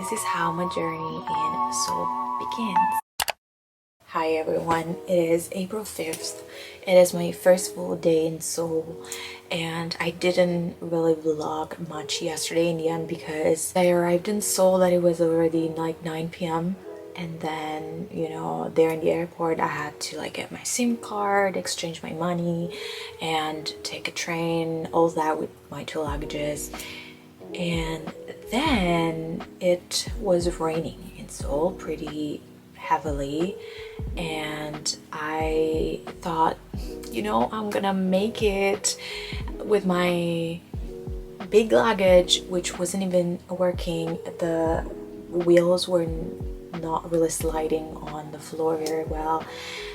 this is how my journey in Seoul begins. Hi everyone, it is April 5th. It is my first full day in Seoul and I didn't really vlog much yesterday in the end because I arrived in Seoul that it was already like 9 p.m. and then, you know, there in the airport I had to like get my SIM card, exchange my money and take a train, all that with my 2 luggages. And then it was raining in Seoul pretty heavily and I thought, you know, I'm gonna make it with my big luggage, which wasn't even working. The wheels were not really sliding on the floor very well,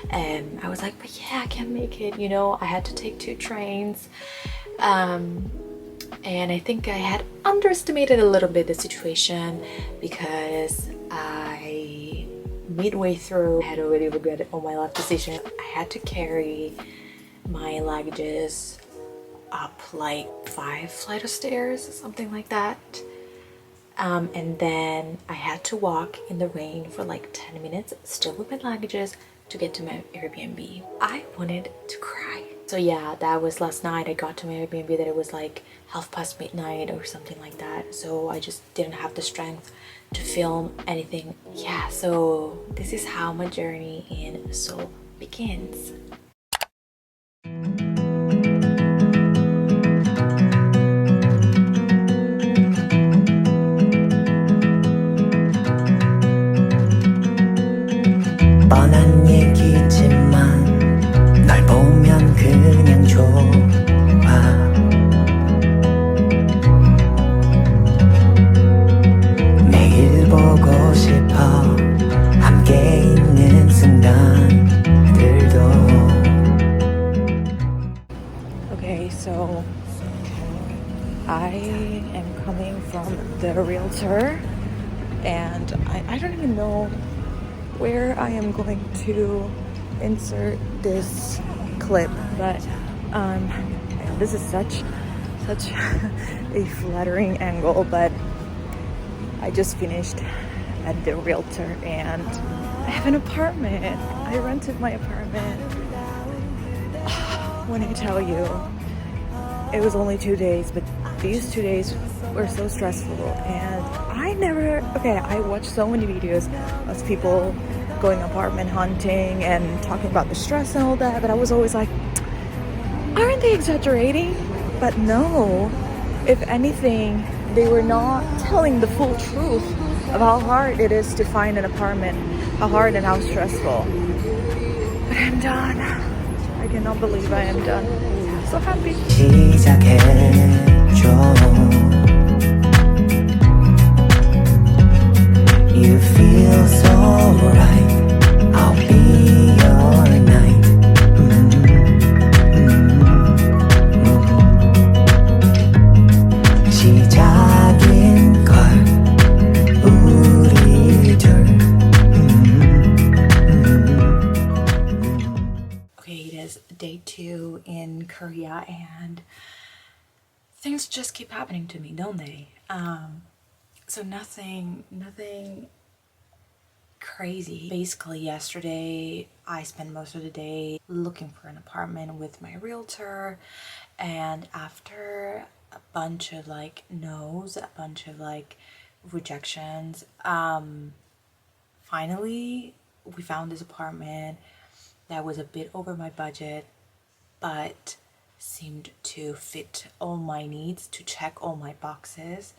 and I was like, but yeah, I can make it, you know. I had to take 2 trains, and I think I had underestimated a little bit the situation because I midway through I had already regretted all my life decision. I had to carry my luggages up like 5 flights of stairs, something like that. And then I had to walk in the rain for like 10 minutes, still with my luggages, to get to my Airbnb. I wanted to cry. So yeah, that was last night. I got to my Airbnb that it was like midnight or something like that. So I just didn't have the strength to film anything. Yeah, so this is how my journey in Seoul begins. 뻔한 얘기지만 널 보면 그냥 좋아 매일 보고 싶어 함께 있는 순간들도 Okay, so I am coming from the realtor and I don't even know where I am going to insert this clip, but this is such a flattering angle, but I just finished at the realtor and I have an apartment. I rented my apartment. When I tell you, it was only 2 days, but these 2 days were so stressful and I watched so many videos of people going apartment hunting and talking about the stress and all that, but I was always like, aren't they exaggerating? But no, if anything, they were not telling the full truth of how hard it is to find an apartment, how hard and how stressful. But I'm done. I cannot believe I am done. So happy. You feel so right. I'll be your night. 시작인 걸 우리 둘. Okay, it is day 2 in Korea and things just keep happening to me, don't they? So nothing crazy. Basically yesterday I spent most of the day looking for an apartment with my realtor, and after a bunch of like no's, a bunch of like rejections, finally we found this apartment that was a bit over my budget but seemed to fit all my needs, to check all my boxes.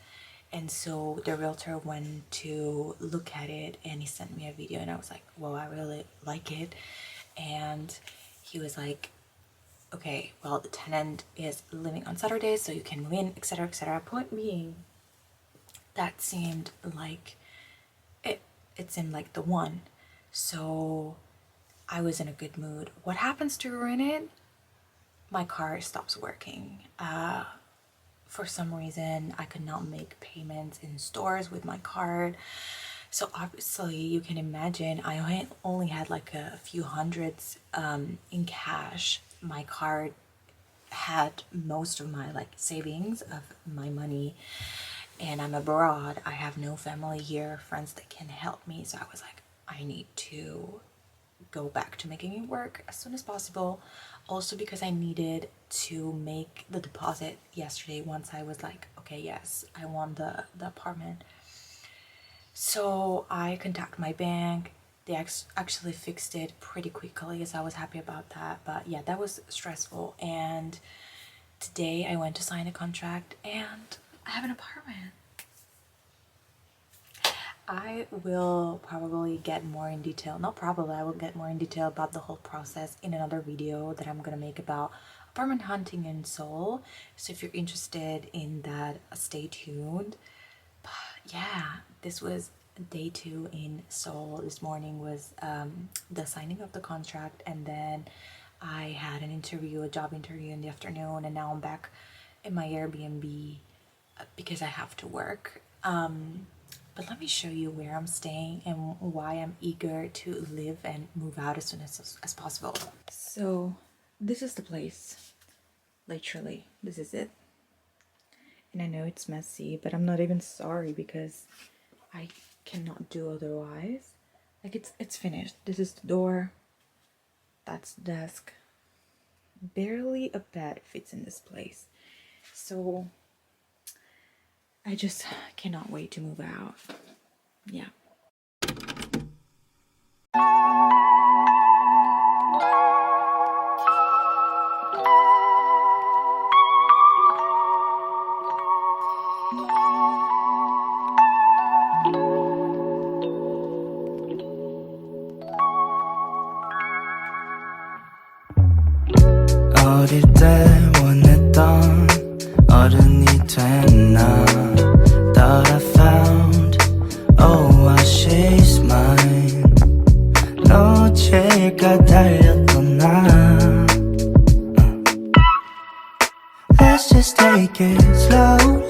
And so the realtor went to look at it and he sent me a video and I was like, whoa, I really like it. And he was like, okay, well, the tenant is living on Saturdays, so you can move in, etc, etc. Point being, that seemed like it seemed like the one. So I was in a good mood. What happens to ruin it? My car stops working. For some reason I could not make payments in stores with my card, so obviously you can imagine I only had like a few hundreds in cash. My card had most of my like savings of my money, and I'm abroad. I have no family here, friends that can help me. So I was like, I need to go back to making it work as soon as possible. Also because I needed to make the deposit yesterday once I was like, okay, yes, I want the apartment. So I contacted my bank. They actually fixed it pretty quickly, so I was happy about that. But yeah, that was stressful. And today I went to sign a contract and I have an apartment. I will probably get more in detail, not probably, I will get more in detail about the whole process in another video that I'm gonna make about apartment hunting in Seoul. So if you're interested in that, stay tuned. But yeah, this was day 2 in Seoul. This morning was the signing of the contract, and then I had an interview, a job interview in the afternoon, and now I'm back in my Airbnb because I have to work. But let me show you where I'm staying and why I'm eager to live and move out as soon as possible. So this is the place. Literally, this is it. And I know it's messy, but I'm not even sorry because I cannot do otherwise. Like it's finished. This is the door. That's the desk. Barely a bed fits in this place. So I just cannot wait to move out. Yeah. 어릴 때 원했던 어른이 된 나 Thought I found oasis mine 놓칠까 달렸던 나 Let's just take it slow